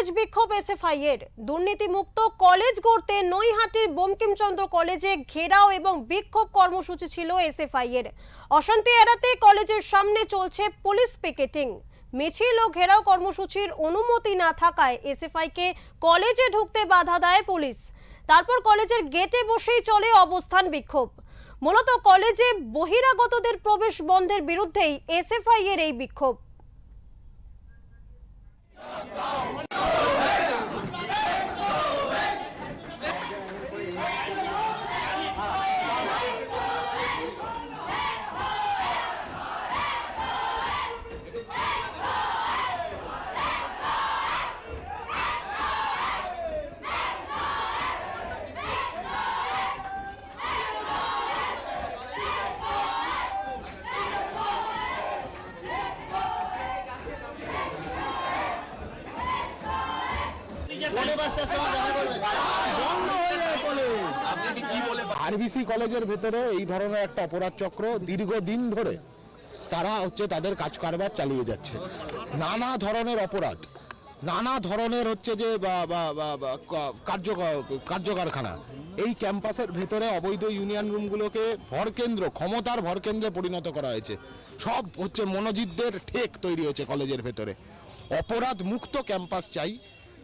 College বিক্ষোভ SFI এর। দুর্নীতিমুক্ত কলেজ গড়তে নৈহাটির বঙ্কিমচন্দ্র কলেজে ঘেরাও এবং বিক্ষোভ কর্মসূচি ছিল এসএফআই এর। অশান্তি এড়াতে কলেজের সামনে চলছে পুলিশ পিকেটিং। মিছিল ও ঘেরাও কর্মসূচির অনুমতি না থাকায় এসএফআই কে কলেজে ঢুকতে বাধা দেয় পুলিশ। তারপর কলেজের গেটে বসেই চলে অবস্থান বিক্ষোভ। মূলত কলেজে বহিরাগতদের প্রবেশ বন্ধের বিরুদ্ধেই এসএফআই এর এই বিক্ষোভ। আরবিসি কলেজের ভেতরে এই ধরনের একটা অপরাধ চক্র দীর্ঘদিন ধরে তারা তাদের কাজ কারবার চালিয়ে যাচ্ছে। নানা ধরনের অপরাধ, নানা ধরনের যে কার্যকারখানা এই ক্যাম্পাসের ভেতরে অবৈধ ইউনিয়ন রুমগুলোকে ভরকেন্দ্র, ক্ষমতার ভরকেন্দ্রে পরিণত করা হয়েছে। সব মনোজিতদের ঠেক তৈরি হয়েছে কলেজের ভেতরে। অপরাধ মুক্ত ক্যাম্পাস চাই।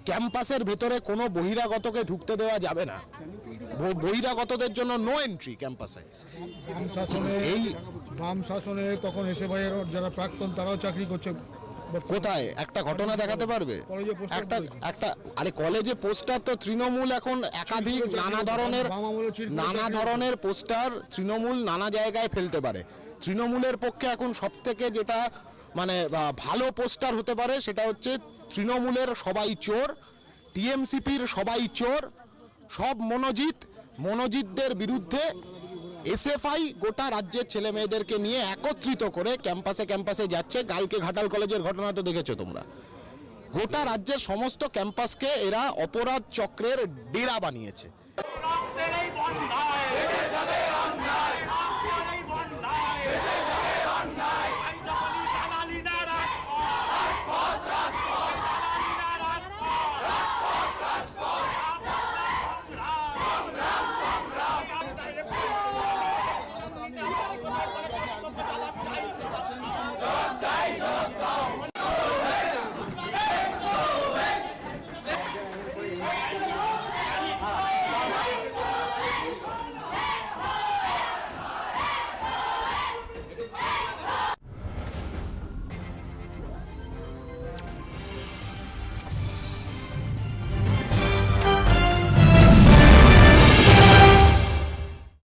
ক্যাম্পাসের ভেতরে কোনো বহিরাগতকে ঢুকতে দেওয়া যাবে না। বহিরাগতদের জন্য নো এন্ট্রি ক্যাম্পাসে। এই বাম শাসনে তখন এসএফআই এর যারা প্রাক্তন তারাও চাকরি করছে। কোথায় একটা ঘটনা দেখাতে পারবে? আরে কলেজে পোস্টার তো তৃণমূল এখন একাধিক নানা ধরনের পোস্টার তৃণমূল নানা জায়গায় ফেলতে পারে। তৃণমূলের পক্ষে এখন সব থেকে যেটা ভালো পোস্টার হতে পারে সেটা হচ্ছে তৃণমূলের সবাই চোর, টিএমসিপির সবাই চোর, সব মনোজিতদের বিরুদ্ধে এসএফআই গোটা রাজ্যের ছেলে মেয়েদেরকে নিয়ে একত্রিত করে ক্যাম্পাসে যাচ্ছে। কালকে ঘাটাল কলেজের ঘটনা তো দেখেছো তোমরা। গোটা রাজ্যের সমস্ত ক্যাম্পাসকে এরা অপরাধ চক্রের ডেরা বানিয়েছে।